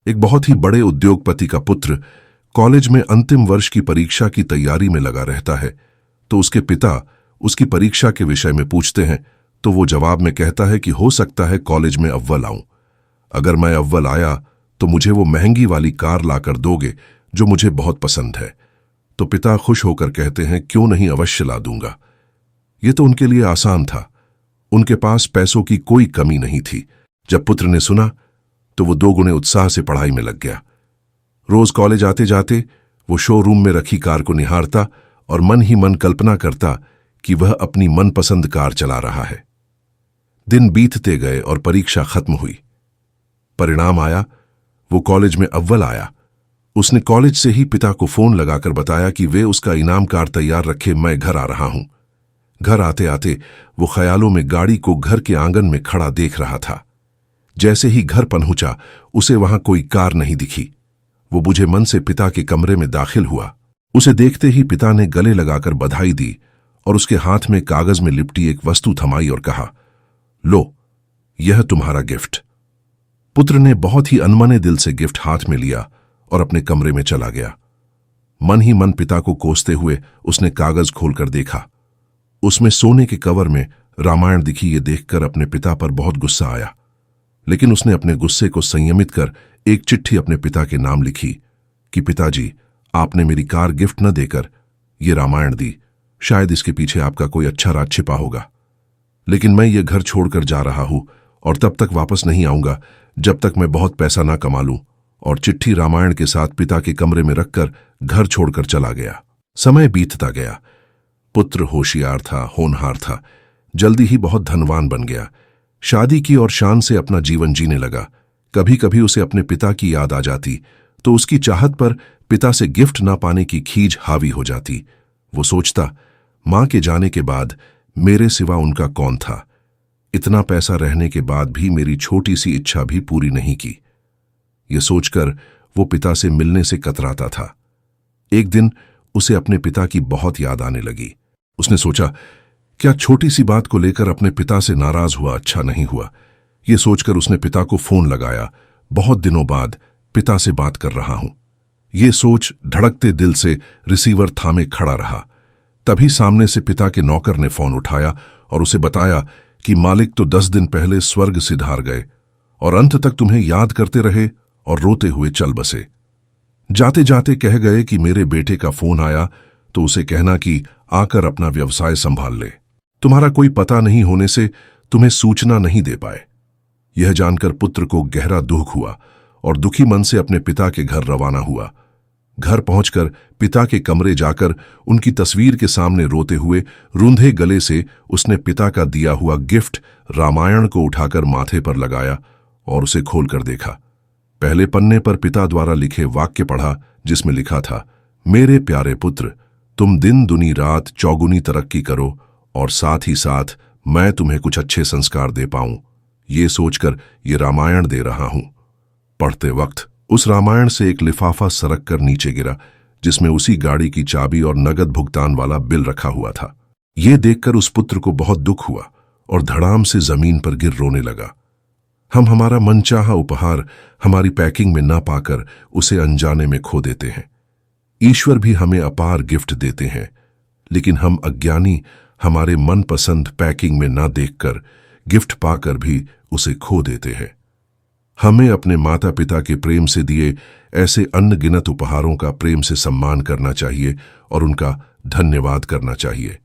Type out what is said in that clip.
एक बहुत ही बड़े उद्योगपति का पुत्र कॉलेज में अंतिम वर्ष की परीक्षा की तैयारी में लगा रहता है, तो उसके पिता उसकी परीक्षा के विषय में पूछते हैं, तो वो जवाब में कहता है कि हो सकता है कॉलेज में अव्वल आऊं। अगर मैं अव्वल आया तो मुझे वो महंगी वाली कार लाकर दोगे जो मुझे बहुत पसंद है। तो पिता खुश होकर कहते हैं, क्यों नहीं, अवश्य ला दूंगा। ये तो उनके लिए आसान था, उनके पास पैसों की कोई कमी नहीं थी। जब पुत्र ने सुना तो वो दोगुने उत्साह से पढ़ाई में लग गया। रोज कॉलेज आते जाते वो शोरूम में रखी कार को निहारता और मन ही मन कल्पना करता कि वह अपनी मनपसंद कार चला रहा है। दिन बीतते गए और परीक्षा खत्म हुई। परिणाम आया, वो कॉलेज में अव्वल आया। उसने कॉलेज से ही पिता को फोन लगाकर बताया कि वे उसका इनाम कार तैयार रखे, मैं घर आ रहा हूं। घर आते आते वो ख्यालों में गाड़ी को घर के आंगन में खड़ा देख रहा था। जैसे ही घर पहुंचा उसे वहां कोई कार नहीं दिखी। वो बुझे मन से पिता के कमरे में दाखिल हुआ। उसे देखते ही पिता ने गले लगाकर बधाई दी और उसके हाथ में कागज में लिपटी एक वस्तु थमाई और कहा, लो, यह तुम्हारा गिफ्ट। पुत्र ने बहुत ही अनमने दिल से गिफ्ट हाथ में लिया और अपने कमरे में चला गया। मन ही मन पिता को कोसते हुए उसने कागज खोलकर देखा। उसमें सोने के कवर में रामायण दिखी। ये देखकर अपने पिता पर बहुत गुस्सा आया, लेकिन उसने अपने गुस्से को संयमित कर एक चिट्ठी अपने पिता के नाम लिखी कि पिताजी, आपने मेरी कार गिफ्ट न देकर ये रामायण दी। शायद इसके पीछे आपका कोई अच्छा राज छिपा होगा, लेकिन मैं ये घर छोड़कर जा रहा हूं और तब तक वापस नहीं आऊंगा जब तक मैं बहुत पैसा ना कमा लूं। और चिट्ठी रामायण के साथ पिता के कमरे में रखकर घर छोड़कर चला गया। समय बीतता गया। पुत्र होशियार था, होनहार था, जल्दी ही बहुत धनवान बन गया। शादी की और शान से अपना जीवन जीने लगा। कभी कभी उसे अपने पिता की याद आ जाती तो उसकी चाहत पर पिता से गिफ्ट ना पाने की खीज हावी हो जाती। वो सोचता, मां के जाने के बाद मेरे सिवा उनका कौन था। इतना पैसा रहने के बाद भी मेरी छोटी सी इच्छा भी पूरी नहीं की। ये सोचकर वो पिता से मिलने से कतराता था। एक दिन उसे अपने पिता की बहुत याद आने लगी। उसने सोचा, क्या छोटी सी बात को लेकर अपने पिता से नाराज हुआ अच्छा नहीं हुआ। ये सोचकर उसने पिता को फोन लगाया। बहुत दिनों बाद पिता से बात कर रहा हूं, ये सोच धड़कते दिल से रिसीवर थामे खड़ा रहा। तभी सामने से पिता के नौकर ने फोन उठाया और उसे बताया कि मालिक तो 10 दिन पहले स्वर्ग सिधार गए और अंत तक तुम्हें याद करते रहे और रोते हुए चल बसे। जाते जाते कह गए कि मेरे बेटे का फोन आया तो उसे कहना कि आकर अपना व्यवसाय संभाल ले। तुम्हारा कोई पता नहीं होने से तुम्हें सूचना नहीं दे पाए। यह जानकर पुत्र को गहरा दुख हुआ और दुखी मन से अपने पिता के घर रवाना हुआ। घर पहुंचकर पिता के कमरे जाकर उनकी तस्वीर के सामने रोते हुए रूंधे गले से उसने पिता का दिया हुआ गिफ्ट रामायण को उठाकर माथे पर लगाया और उसे खोलकर देखा। पहले पन्ने पर पिता द्वारा लिखे वाक्य पढ़ा, जिसमें लिखा था, मेरे प्यारे पुत्र, तुम दिन दुनी रात चौगुनी तरक्की करो और साथ ही साथ मैं तुम्हें कुछ अच्छे संस्कार दे पाऊं, ये सोचकर ये रामायण दे रहा हूं। पढ़ते वक्त उस रामायण से एक लिफाफा सरक कर नीचे गिरा, जिसमें उसी गाड़ी की चाबी और नगद भुगतान वाला बिल रखा हुआ था। ये देखकर उस पुत्र को बहुत दुख हुआ और धड़ाम से जमीन पर गिर रोने लगा। हम हमारा मनचाहा उपहार हमारी पैकिंग में ना पाकर उसे अनजाने में खो देते हैं। ईश्वर भी हमें अपार गिफ्ट देते हैं, लेकिन हम अज्ञानी हमारे मनपसंद पैकिंग में ना देखकर गिफ्ट पाकर भी उसे खो देते हैं। हमें अपने माता पिता के प्रेम से दिए ऐसे अनगिनत उपहारों का प्रेम से सम्मान करना चाहिए और उनका धन्यवाद करना चाहिए।